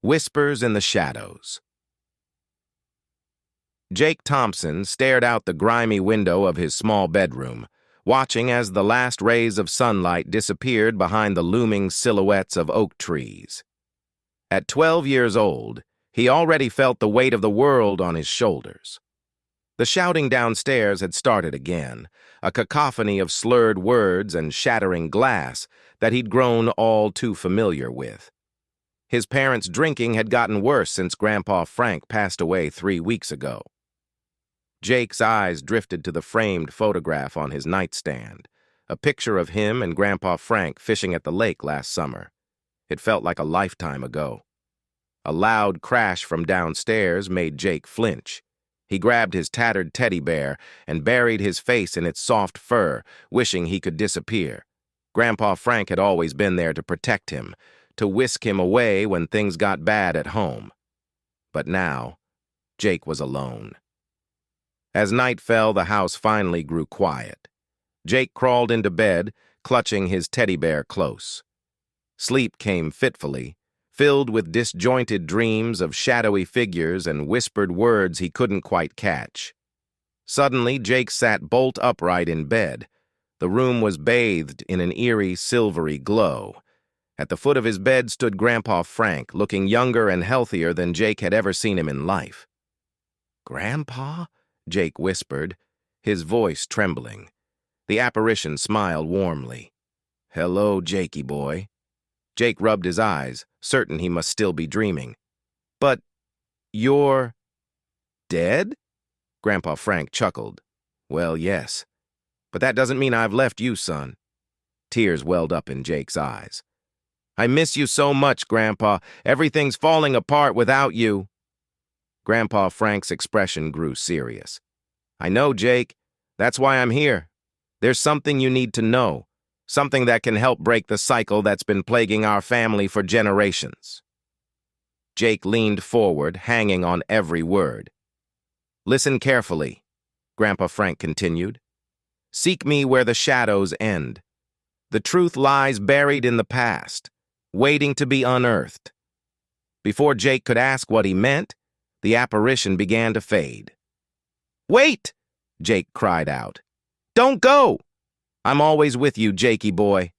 Whispers in the Shadows. Jake Thompson stared out the grimy window of his small bedroom, watching as the last rays of sunlight disappeared behind the looming silhouettes of oak trees. At 12 years old, he already felt the weight of the world on his shoulders. The shouting downstairs had started again, a cacophony of slurred words and shattering glass that he'd grown all too familiar with. His parents' drinking had gotten worse since Grandpa Frank passed away 3 weeks ago. Jake's eyes drifted to the framed photograph on his nightstand, a picture of him and Grandpa Frank fishing at the lake last summer. It felt like a lifetime ago. A loud crash from downstairs made Jake flinch. He grabbed his tattered teddy bear and buried his face in its soft fur, wishing he could disappear. Grandpa Frank had always been there to protect him, to whisk him away when things got bad at home. But now, Jake was alone. As night fell, the house finally grew quiet. Jake crawled into bed, clutching his teddy bear close. Sleep came fitfully, filled with disjointed dreams of shadowy figures and whispered words he couldn't quite catch. Suddenly, Jake sat bolt upright in bed. The room was bathed in an eerie, silvery glow. At the foot of his bed stood Grandpa Frank, looking younger and healthier than Jake had ever seen him in life. "Grandpa?" Jake whispered, his voice trembling. The apparition smiled warmly. "Hello, Jakey boy." Jake rubbed his eyes, certain he must still be dreaming. "But you're dead?" Grandpa Frank chuckled. "Well, yes. But that doesn't mean I've left you, son." Tears welled up in Jake's eyes. "I miss you so much, Grandpa. Everything's falling apart without you." Grandpa Frank's expression grew serious. "I know, Jake. That's why I'm here. There's something you need to know, something that can help break the cycle that's been plaguing our family for generations." Jake leaned forward, hanging on every word. "Listen carefully," Grandpa Frank continued. "Seek me where the shadows end. The truth lies buried in the past, waiting to be unearthed." Before Jake could ask what he meant, the apparition began to fade. "Wait!" Jake cried out. "Don't go!" "I'm always with you, Jakey boy,"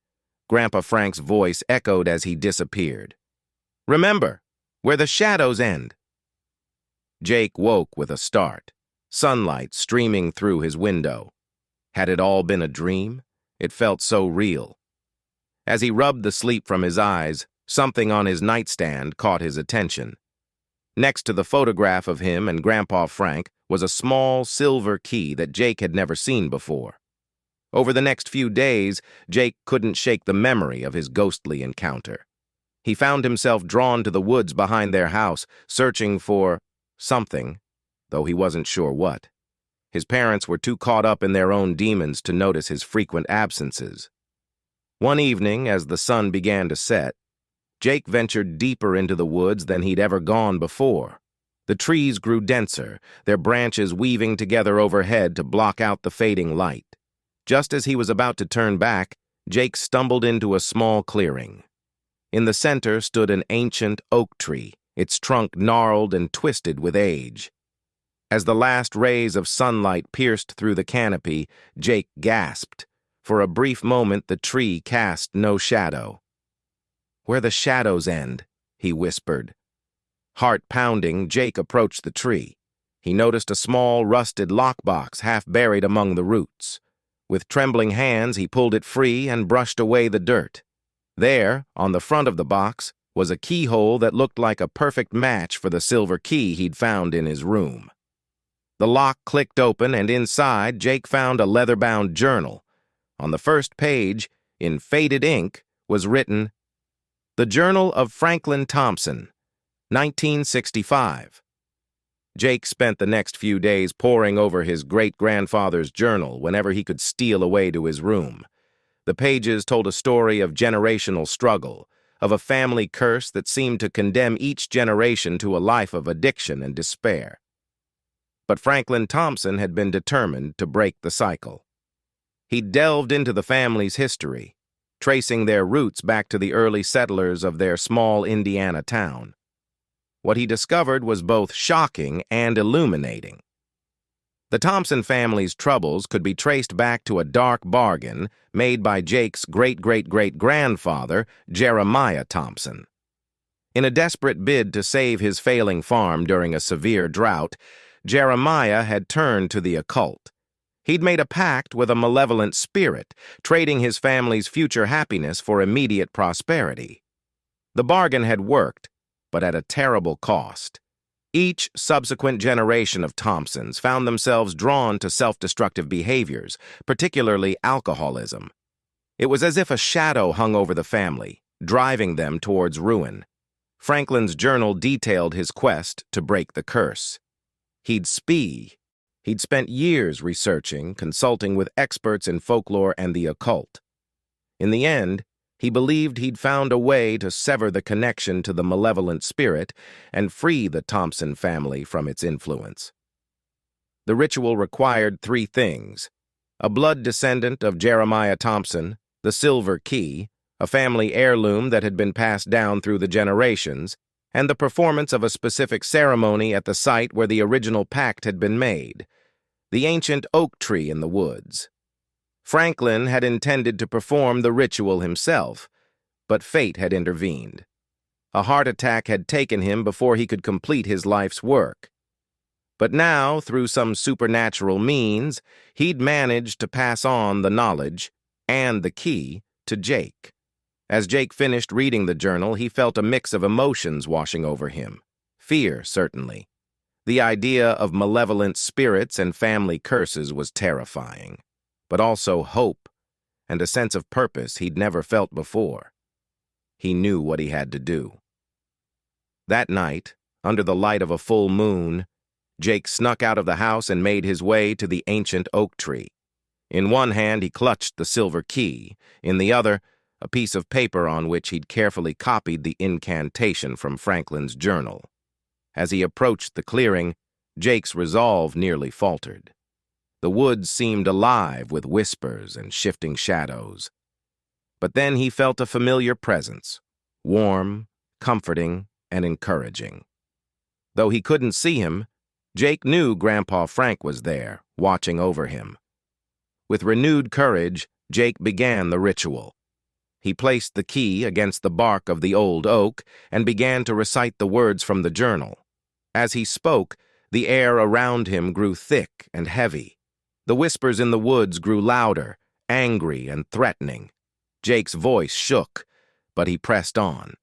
Grandpa Frank's voice echoed as he disappeared. "Remember, where the shadows end." Jake woke with a start, sunlight streaming through his window. Had it all been a dream? It felt so real. As he rubbed the sleep from his eyes, something on his nightstand caught his attention. Next to the photograph of him and Grandpa Frank was a small silver key that Jake had never seen before. Over the next few days, Jake couldn't shake the memory of his ghostly encounter. He found himself drawn to the woods behind their house, searching for something, though he wasn't sure what. His parents were too caught up in their own demons to notice his frequent absences. One evening, as the sun began to set, Jake ventured deeper into the woods than he'd ever gone before. The trees grew denser, their branches weaving together overhead to block out the fading light. Just as he was about to turn back, Jake stumbled into a small clearing. In the center stood an ancient oak tree, its trunk gnarled and twisted with age. As the last rays of sunlight pierced through the canopy, Jake gasped. For a brief moment, the tree cast no shadow. "Where the shadows end," he whispered. Heart pounding, Jake approached the tree. He noticed a small, rusted lockbox half buried among the roots. With trembling hands, he pulled it free and brushed away the dirt. There, on the front of the box, was a keyhole that looked like a perfect match for the silver key he'd found in his room. The lock clicked open, and inside, Jake found a leather-bound journal. On the first page, in faded ink, was written, "The Journal of Franklin Thompson, 1965. Jake spent the next few days poring over his great-grandfather's journal whenever he could steal away to his room. The pages told a story of generational struggle, of a family curse that seemed to condemn each generation to a life of addiction and despair. But Franklin Thompson had been determined to break the cycle. He delved into the family's history, tracing their roots back to the early settlers of their small Indiana town. What he discovered was both shocking and illuminating. The Thompson family's troubles could be traced back to a dark bargain made by Jake's great-great-great-grandfather, Jeremiah Thompson. In a desperate bid to save his failing farm during a severe drought, Jeremiah had turned to the occult. He'd made a pact with a malevolent spirit, trading his family's future happiness for immediate prosperity. The bargain had worked, but at a terrible cost. Each subsequent generation of Thompsons found themselves drawn to self-destructive behaviors, particularly alcoholism. It was as if a shadow hung over the family, driving them towards ruin. Franklin's journal detailed his quest to break the curse. He'd spent years researching, consulting with experts in folklore and the occult. In the end, he believed he'd found a way to sever the connection to the malevolent spirit and free the Thompson family from its influence. The ritual required 3 things: a blood descendant of Jeremiah Thompson, the silver key, a family heirloom that had been passed down through the generations, and the performance of a specific ceremony at the site where the original pact had been made, the ancient oak tree in the woods. Franklin had intended to perform the ritual himself, but fate had intervened. A heart attack had taken him before he could complete his life's work. But now, through some supernatural means, he'd managed to pass on the knowledge and the key to Jake. As Jake finished reading the journal, he felt a mix of emotions washing over him. Fear, certainly. The idea of malevolent spirits and family curses was terrifying, but also hope and a sense of purpose he'd never felt before. He knew what he had to do. That night, under the light of a full moon, Jake snuck out of the house and made his way to the ancient oak tree. In one hand, he clutched the silver key. In the other, a piece of paper on which he'd carefully copied the incantation from Franklin's journal. As he approached the clearing, Jake's resolve nearly faltered. The woods seemed alive with whispers and shifting shadows. But then he felt a familiar presence, warm, comforting, and encouraging. Though he couldn't see him, Jake knew Grandpa Frank was there, watching over him. With renewed courage, Jake began the ritual. He placed the key against the bark of the old oak and began to recite the words from the journal. As he spoke, the air around him grew thick and heavy. The whispers in the woods grew louder, angry and threatening. Jake's voice shook, but he pressed on.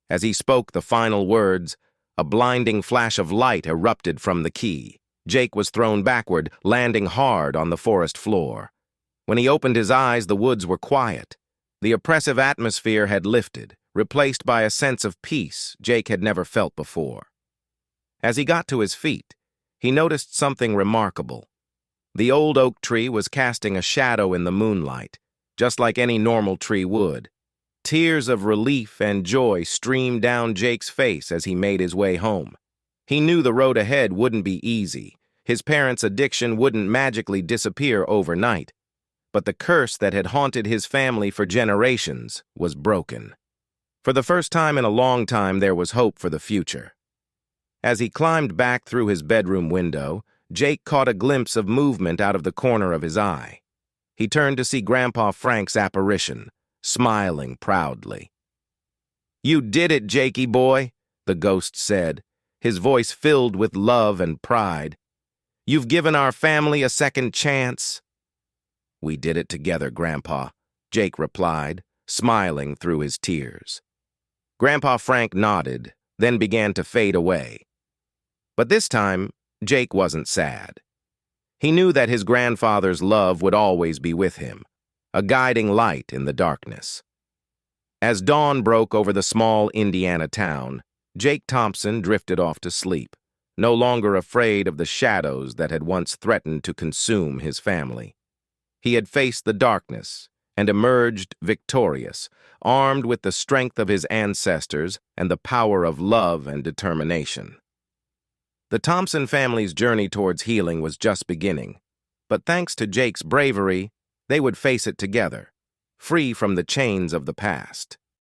As he spoke the final words, a blinding flash of light erupted from the key. Jake was thrown backward, landing hard on the forest floor. When he opened his eyes, the woods were quiet. The oppressive atmosphere had lifted, replaced by a sense of peace Jake had never felt before. As he got to his feet, he noticed something remarkable. The old oak tree was casting a shadow in the moonlight, just like any normal tree would. Tears of relief and joy streamed down Jake's face as he made his way home. He knew the road ahead wouldn't be easy. His parents' addiction wouldn't magically disappear overnight. But the curse that had haunted his family for generations was broken. For the first time in a long time, there was hope for the future. As he climbed back through his bedroom window, Jake caught a glimpse of movement out of the corner of his eye. He turned to see Grandpa Frank's apparition, smiling proudly. "You did it, Jakey boy," the ghost said, his voice filled with love and pride. "You've given our family a second chance." "We did it together, Grandpa," Jake replied, smiling through his tears. Grandpa Frank nodded, then began to fade away. But this time, Jake wasn't sad. He knew that his grandfather's love would always be with him, a guiding light in the darkness. As dawn broke over the small Indiana town, Jake Thompson drifted off to sleep, no longer afraid of the shadows that had once threatened to consume his family. He had faced the darkness and emerged victorious, armed with the strength of his ancestors and the power of love and determination. The Thompson family's journey towards healing was just beginning, but thanks to Jake's bravery, they would face it together, free from the chains of the past.